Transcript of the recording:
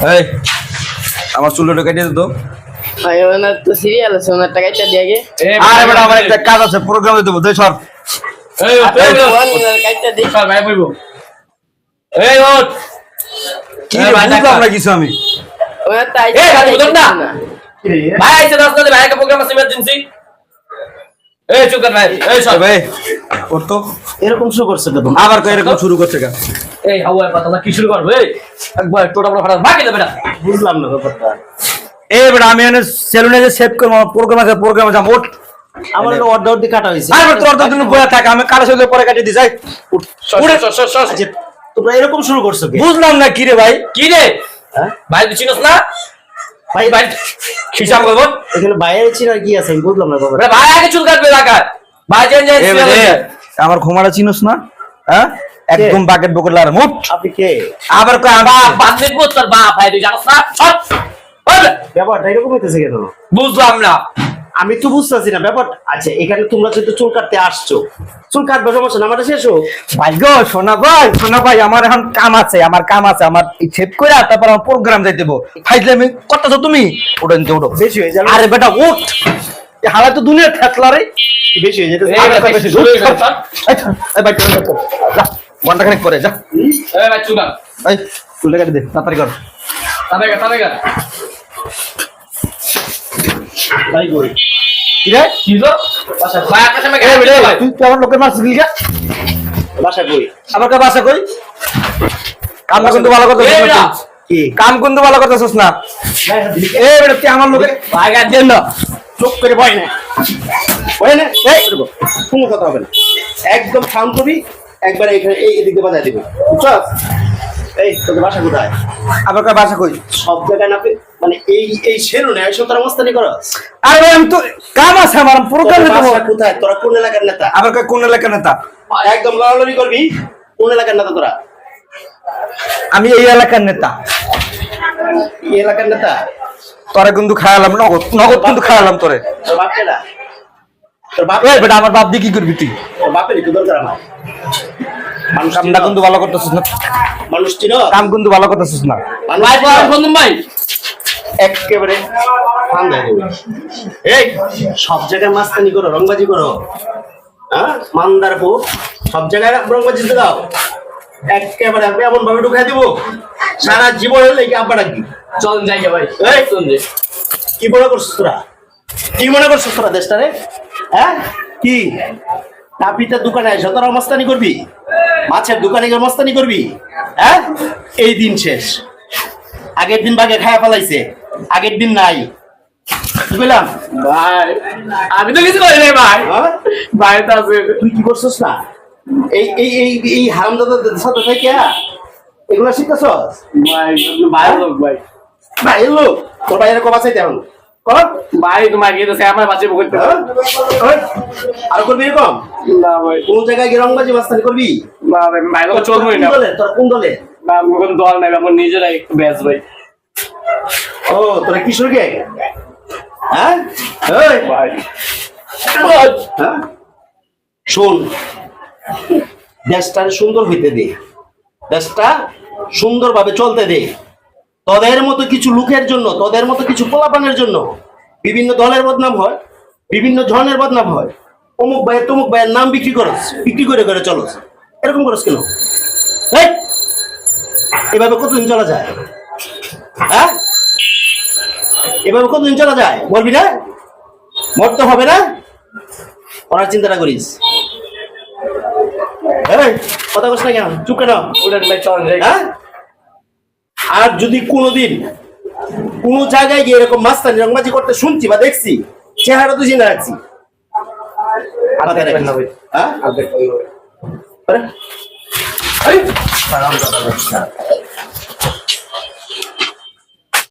এই আমার চুলটা কেটে দে তো। ভাই ওনার তো সিরিয়াল আছে, ওনার টাকাটা দিয়ে আগে। আরে বেটা আমার একটা কাজ আছে, প্রোগ্রামে দেবো, দে সর। এই ওনার কাইটা দিই। সর ভাই বইবো। এই ওঠ। কি রে, বুঝলাম না কিছু আমি। ওনার তো এই গাড়ি বুঝুন না। ভাই আইছে 10 মিনিট ভাই একটা প্রোগ্রাম আছে ইমার্জেন্সি। এই চুপ কর ভাই। এই সর ভাই ওর তো এরকম শুরু করছে কেন? আবার কই এরকম শুরু করছে কেন? এই হাওয়া পাতা কি শুরু করবে? এই একবার টোটা বড় ফাটা ভাগে দে বেটা। বুঝলাম না ব্যাপারটা। এই বেটা আমি এনে সেলুনে যে সেভ করব, প্রোগ্রামে যাব। ওঠ। আমার একটা অর্ডার দিয়ে কাটা হয়েছে। আরে তোর তো দিন বয়া থাক, আমি কার সাথে পরে কাটি দি যাই। সর সর সর। আচ্ছা তোমরা এরকম শুরু করছো কি? বুঝলাম না কি রে ভাই। কি রে? হ্যাঁ? ভাই তুই চিনস না? ভাই ভাই হিসাব করব। এখানে বাইরে ছিল আর কি আছে আমি বুঝলাম না ব্যাপারটা। ভাই আগে চুল কাটবে লাগায়। ভাই জেন জেন এ বেটা, আমার ঘুমাটা চিনোস না? হ্যাঁ একদম বাকেট বকেট লার মুট। আপনি কে? আবার কই আমি বাপ বাদ দিত তোর বাপ ভাই তুই জানোস না? সর। ব্যাপারটা এরকম হইতেছে কেন? বুঝলাম না। আমি তো বুঝতেছি না ব্যাপার। আচ্ছা এখানে তোমরা যেহেতু চুল কাটতে আসছো, চুল কাটবে সমস্যা না, আমারটা শেষ হোক। ভাই গো, শোনা ভাই আমার এখন কাম আছে, আমার সেভ করে তারপর আমার প্রোগ্রাম যাই দেবো। ফাইজলামি করতেছো তুমি? ওঠেন তো ওঠো। বেশি হয়ে যাবে। আরে বেটা ওঠ, হালা তো দুনিয়ার ঠেতলা রে। বেশি হয়ে যেতে। এই বেটা বেশি শুরু হয়ে গেছে। এই ভাই চল যা, ঘন্টা খানিক পরে যা। এই ভাই চুল কাট। এই চুলটা কেটে দে, তাড়াতাড়ি কর। তাবেগা। ভাই কই? কি রে? কি হলো? ভাই আপনার সামনে এই বেটা, ভাই। তুই আমার লোকের মারছিস কি? বাসা কই? আমার কাছে বাসা কই? কাম কিন্তু ভালো কথা এই বেটা। কি? কাম কিন্তু ভালো করতেছিস না। ভাই দিলি কে? এই বেটা তুই আমার লোকের ভাই গাছ দেন না। চুপ করে ভয় না। ভয় না? এই কোনো কথা হবে না। একদম সাউন্ড করবি, একবার এখানে এই এদিকে বাজায় দিবি। বুঝছস? এই তোদের বাসা কোথায়? আমার কাছে বাসা কই? সব জায়গায় না মানে এই সেলুনে এসে তোরা মস্তানি করস? আরে ভাই আমি তো কাম আছে, আমার প্রোগ্রামে তোদের দেবো। বাসা কোথায়? তোরা কোন এলাকার নেতা? আমার কাছে কোন এলাকার নেতা? একদম লড়ালড়ি করবি। কোন এলাকার নেতা তোরা? আমি এই এলাকার নেতা। এই এলাকার নেতা? তোরে কিন্তু খাওয়ালাম, নগদ কিন্তু খাওয়ালাম তোরে। তোর বাপ কেডা? তোর বাপ? এই বেটা আমার বাপ দিয়ে কি করবি তুই? তোর বাপের একটু দরকার আমার। মানুষ কামটা চিনো? কিন্তু ভালো করতেছিস না। মানুষ চিনো? কাম কিন্তু ভালো করতেছিস না। মানুষ ভাই চিনো? বন্ধু ভাই। একেবারে ঠান্ডায় দেবে। এই সব জায়গায় মাস্তানি করো, রংবাজি করো, হ্যাঁ মান্দার বউ, সব জায়গায় রংবাজি দাও। একেবারে আমি এমন ভাবে ঢুকাই দিব সারা জীবনের লেগে আব্বা ডাকবি। চলেন যাই ভাই। এই চলেন যাই। কি মনে করছিস তোরা? কি মনে করছিস তোরা দেশটারে? হ্যাঁ কি নাপিতের দোকানে এসে তোরা মাস্তানি করবি? মাছের দোকানে গিয়ে মাস্তানি করবি? হ্যাঁ এই দিন শেষ। আগের দিন বাগে খায়া ফেলাইছে, আগের দিন নাই। বুঝলাম ভাই আমি তো কিছু করি নাই ভাই। হ্যাঁ? ভাই তো আছে। তুই কি করছিস না? এই এই এই এই হারামদাদাদের সাথে থেকে এগুলা শিখতেছস? ভাই ভাই লোক ভাই। ভাই লোক তোর ভাইয়ের কম আছে তেমন কর। ভাই তোমার গিয়ে তো আমার বাচ্চা করতে হ্যাঁ? ওই, আর করবি এরকম? না ভাই। কোন জায়গায় গিয়ে রংবাজি মাস্তানি করবি? না ভাই ভাই লোক চলবই না। কোন দলে? তোর কোন দলে? না আমি কোনো দল নাই, আমার নিজেরাই একটু ব্যাস ভাই। ও তোরা কিশোর গে? হ্যাঁ ওই, ভাই হ্যাঁ শোন, দেশটা সুন্দর হইতে দে, দেশটা সুন্দরভাবে চলতে দে। তোদের মতো কিছু লোকের জন্য, তোদের মতো কিছু পোলাপানের জন্য বিভিন্ন দলের বদনাম হয়, বিভিন্ন ধরনের বদনাম হয়। অমুক ভাইয়ের তমুক ভাইয়ের নাম বিক্রি করস, বিক্রি করে করে চলস। এরকম করস কেন? এই, এভাবে কতদিন চলা যায়? হ্যাঁ এভাবে কতদিন চলা যায় বলবি না? মরতে হবে না? ওনার চিন্তাটা করিস। এই, কথা বলছ না কেন? চুপ কেন? উড়ান ভাই চলেন যাই। হ্যাঁ? আর যদি কোনোদিন কোন জায়গায় গিয়ে এরকম মাস্তানি রংবাজি করতে শুনছি বা দেখছি, চেহারা তো চিন্তা রাখছি। মাথায় রাখিস। হ্যাঁ? আরে, এই,